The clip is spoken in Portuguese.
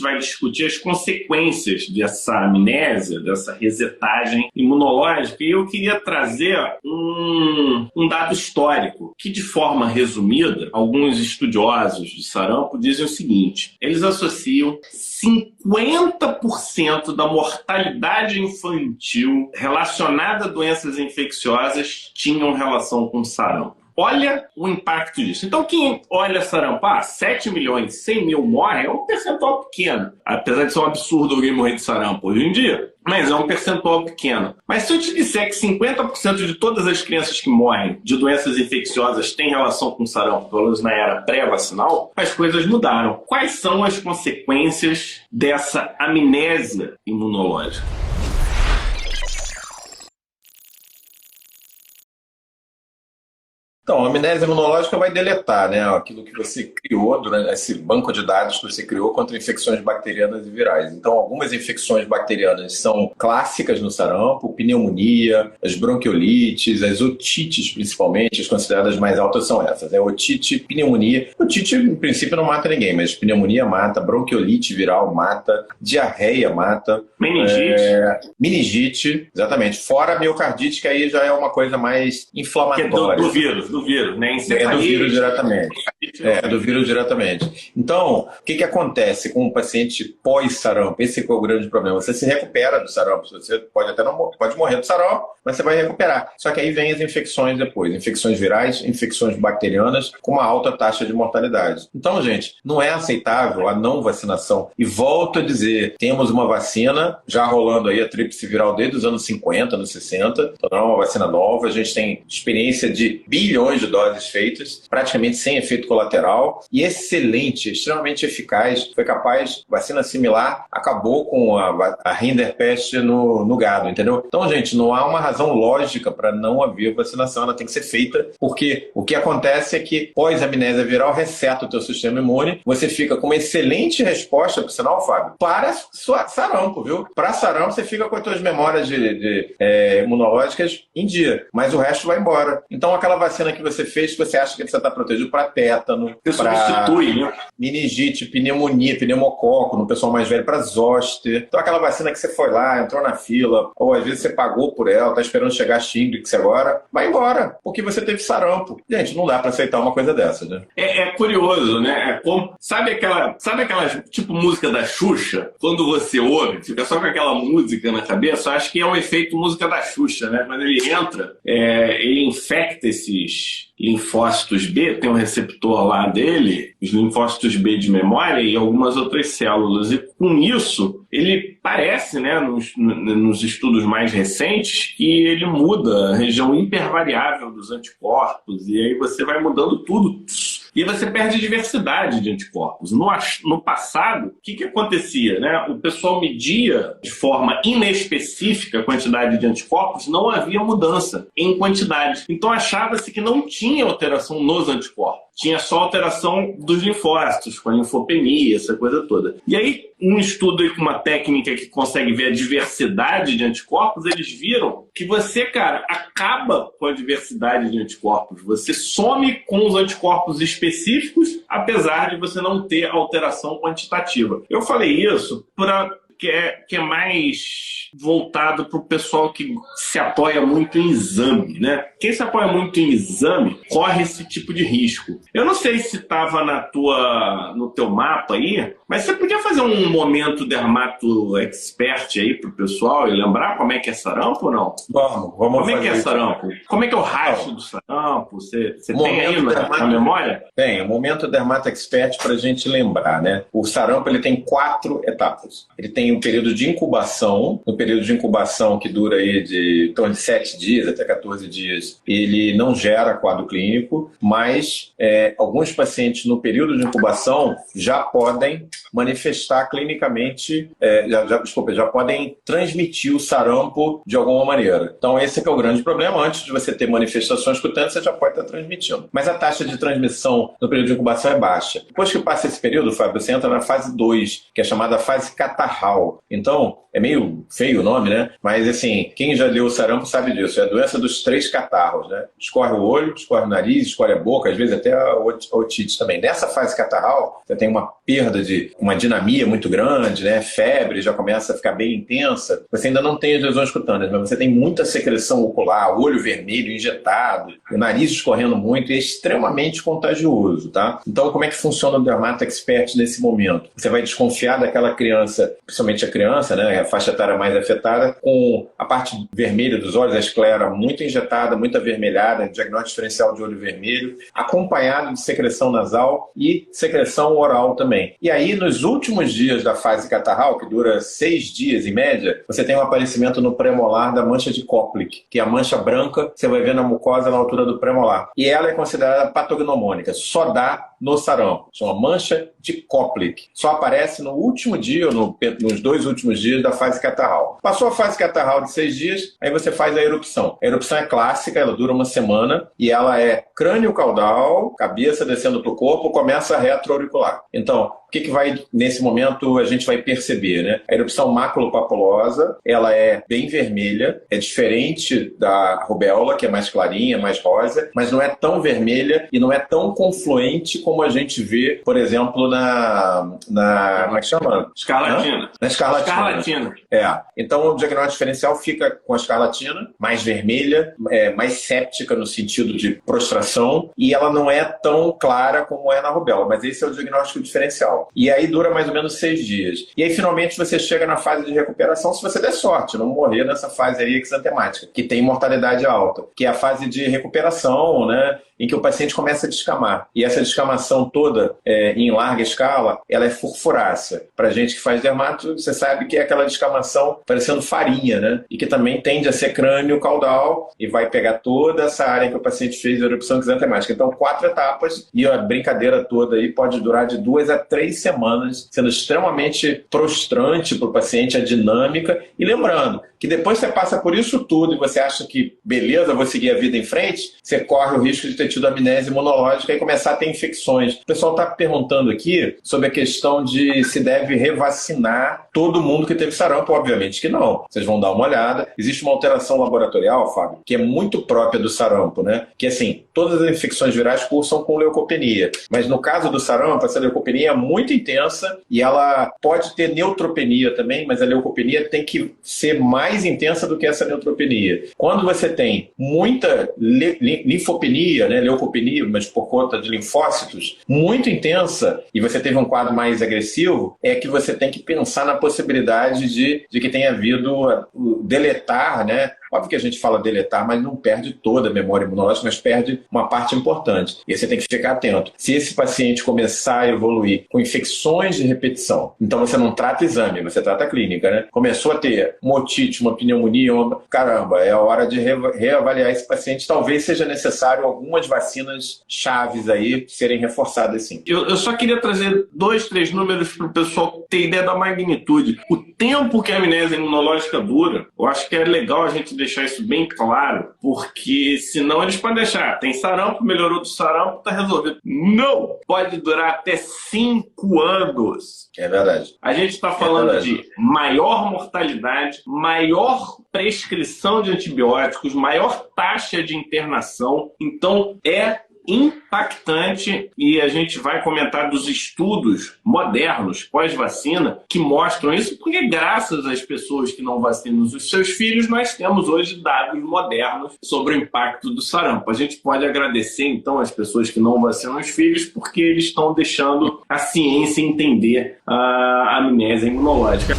vai discutir as consequências dessa amnésia, dessa resetagem imunológica, e eu queria trazer um dado histórico, que de forma resumida, alguns estudiosos de sarampo dizem o seguinte: eles associam 50% da mortalidade infantil relacionada a doenças infecciosas tinham relação com sarampo. Olha o impacto disso. Então, quem olha sarampo, 7 milhões, 100 mil morrem, é um percentual pequeno. Apesar de ser um absurdo alguém morrer de sarampo hoje em dia, mas é um percentual pequeno. Mas se eu te disser que 50% de todas as crianças que morrem de doenças infecciosas têm relação com sarampo, pelo menos na era pré-vacinal, as coisas mudaram. Quais são as consequências dessa amnésia imunológica? Então, a amnésia imunológica vai deletar, né, aquilo que você criou durante esse banco de dados que você criou contra infecções bacterianas e virais. Então, algumas infecções bacterianas são clássicas no sarampo, pneumonia, as bronquiolites, as otites principalmente, as consideradas mais altas são essas, né? Otite, pneumonia. Otite, em princípio, não mata ninguém, mas pneumonia mata, bronquiolite viral mata, diarreia mata. Meningite, exatamente. Fora a miocardite, que aí já é uma coisa mais inflamatória. Que é do vírus, né? É do vírus diretamente. É do vírus diretamente. Então, o que acontece com um paciente pós-sarampo? Esse é o grande problema. Você se recupera do sarampo. Você pode até não pode morrer do sarampo, mas você vai recuperar. Só que aí vem as infecções depois. Infecções virais, infecções bacterianas, com uma alta taxa de mortalidade. Então, gente, não é aceitável a não vacinação. E volto a dizer, temos uma vacina já rolando aí, a tríplice viral desde os anos 50, anos 60. Então, não é uma vacina nova. A gente tem experiência de bilhões de doses feitas, praticamente sem efeito colateral, e excelente, extremamente eficaz. Foi capaz, vacina similar, acabou com a Rinderpest no gado, entendeu? Então, gente, não há uma razão lógica para não haver vacinação, ela tem que ser feita, porque o que acontece é que pós-amnésia viral reseta o teu sistema imune, você fica com uma excelente resposta, por sinal, Fábio, para sarampo, viu? Para sarampo, você fica com as tuas memórias imunológicas em dia, mas o resto vai embora. Então, aquela vacina que você fez, você acha que você está protegido para tétano, para meningite, pneumonia, pneumococo, no pessoal mais velho, para zoster. Então, aquela vacina que você foi lá, entrou na fila, ou às vezes você pagou por ela, está esperando chegar a Shingrix agora, vai embora, porque você teve sarampo. Gente, não dá para aceitar uma coisa dessa, né? É curioso, né? Sabe aquela tipo música da Xuxa? Quando você ouve, fica só com aquela música na cabeça, acho que é um efeito música da Xuxa, né? Quando ele entra, ele infecta esses linfócitos B, tem um receptor lá dele, os linfócitos B de memória e algumas outras células. E com isso, ele parece, né, nos estudos mais recentes, que ele muda a região hipervariável dos anticorpos, e aí você vai mudando tudo. E você perde diversidade de anticorpos. No passado, o que acontecia? Né? O pessoal media de forma inespecífica a quantidade de anticorpos, não havia mudança em quantidade. Então achava-se que não tinha alteração nos anticorpos. Tinha só alteração dos linfócitos, com a linfopenia, essa coisa toda. E aí, um estudo aí com uma técnica que consegue ver a diversidade de anticorpos, eles viram que você, cara, acaba com a diversidade de anticorpos. Você some com os anticorpos específicos, apesar de você não ter alteração quantitativa. Eu falei isso que é mais voltado para o pessoal que se apoia muito em exame, né? Quem se apoia muito em exame corre esse tipo de risco. Eu não sei se estava no teu mapa aí, mas você podia fazer um momento dermato expert aí para o pessoal e lembrar como é que é sarampo ou não? Vamos como fazer. É que é sarampo? Como é que é o rastro do sarampo? Você tem aí na memória? Tem, o momento dermato expert para a gente lembrar, né? O sarampo ele tem 4 etapas. Ele tem um período de incubação, que dura aí de torno de 7 dias até 14 dias, ele não gera quadro clínico, mas alguns pacientes no período de incubação já podem manifestar clinicamente, já podem transmitir o sarampo de alguma maneira. Então esse é que é o grande problema, antes de você ter manifestações cutâneas, você já pode estar transmitindo. Mas a taxa de transmissão no período de incubação é baixa. Depois que passa esse período, Fábio, você entra na fase 2, que é chamada fase catarral. catarral. Então, é meio feio o nome, né? Mas, assim, quem já leu o sarampo sabe disso. É a doença dos 3 catarros, né? Escorre o olho, escorre o nariz, escorre a boca, às vezes até a otite também. Nessa fase catarral, você tem uma perda de uma dinamia muito grande, né? Febre já começa a ficar bem intensa. Você ainda não tem as lesões cutâneas, mas você tem muita secreção ocular, olho vermelho injetado, o nariz escorrendo muito e é extremamente contagioso, tá? Então, como é que funciona o Dermato Expert nesse momento? Você vai desconfiar daquela criança, principalmente a criança, né? A faixa etária mais afetada, com a parte vermelha dos olhos, a esclera muito injetada, muito avermelhada, diagnóstico diferencial de olho vermelho, acompanhado de secreção nasal e secreção oral também. E aí, nos últimos dias da fase catarral, que dura 6 dias em média, você tem um aparecimento no premolar da mancha de Koplik, que é a mancha branca, você vai ver na mucosa na altura do premolar. E ela é considerada patognomônica, só dá no sarampo. É uma mancha de Koplik. Só aparece no último dia, ou nos 2 últimos dias da fase catarral. Passou a fase catarral de 6 dias, aí você faz a erupção. A erupção é clássica, ela dura uma semana, e ela é crânio caudal, cabeça descendo para o corpo, começa a retroauricular. Então, o que vai, nesse momento, a gente vai perceber, né? A erupção maculopapulosa, ela é bem vermelha, é diferente da rubéola, que é mais clarinha, mais rosa, mas não é tão vermelha e não é tão confluente como a gente vê, por exemplo, como é que chama? Escarlatina. Na escarlatina. Escarlatina. Então, o diagnóstico diferencial fica com a escarlatina, mais vermelha, mais séptica no sentido de prostração, e ela não é tão clara como é na rubéola, mas esse é o diagnóstico diferencial. E aí dura mais ou menos 6 dias. E aí, finalmente, você chega na fase de recuperação, se você der sorte, não morrer nessa fase aí exantemática, que tem mortalidade alta, que é a fase de recuperação, né? Em que o paciente começa a descamar. E essa descamação toda, em larga escala, ela é furfurácea. Para gente que faz dermato, você sabe que é aquela descamação parecendo farinha, né? E que também tende a ser crânio caudal e vai pegar toda essa área que o paciente fez a erupção exantemática. Então, 4 etapas e a brincadeira toda aí pode durar de 2 a 3 semanas, sendo extremamente prostrante para o paciente, a dinâmica. E lembrando que depois você passa por isso tudo e você acha que, beleza, vou seguir a vida em frente, você corre o risco de ter tido amnésia imunológica e começar a ter infecções. O pessoal está perguntando aqui sobre a questão de se deve revacinar todo mundo que teve sarampo. Obviamente que não. Vocês vão dar uma olhada. Existe uma alteração laboratorial, Fábio, que é muito própria do sarampo, né? Que, assim, todas as infecções virais cursam com leucopenia. Mas no caso do sarampo, essa leucopenia é muito intensa e ela pode ter neutropenia também, mas a leucopenia tem que ser mais intensa do que essa neutropenia. Quando você tem muita linfopenia, né, leucopenia, mas por conta de linfócitos, muito intensa, e você teve um quadro mais agressivo, é que você tem que pensar na possibilidade de que tenha havido o deletar, né? Óbvio que a gente fala deletar, mas não perde toda a memória imunológica, mas perde uma parte importante. E aí você tem que ficar atento. Se esse paciente começar a evoluir com infecções de repetição, então você não trata exame, você trata a clínica, né? Começou a ter uma otite, uma pneumonia, caramba, é a hora de reavaliar esse paciente. Talvez seja necessário algumas vacinas chaves aí serem reforçadas, sim. Eu só queria trazer 2, 3 números para o pessoal ter ideia da magnitude. O tempo que a amnésia imunológica dura, eu acho que é legal a gente deixar isso bem claro, porque senão eles podem deixar, tem sarampo, melhorou do sarampo, tá resolvido. Não! Pode durar até 5 anos. É verdade. A gente está falando de maior mortalidade, maior prescrição de antibióticos, maior taxa de internação. Então, é impactante, e a gente vai comentar dos estudos modernos pós-vacina que mostram isso, porque graças às pessoas que não vacinam os seus filhos, nós temos hoje dados modernos sobre o impacto do sarampo. A gente pode agradecer então às pessoas que não vacinam os filhos, porque eles estão deixando a ciência entender a amnésia imunológica.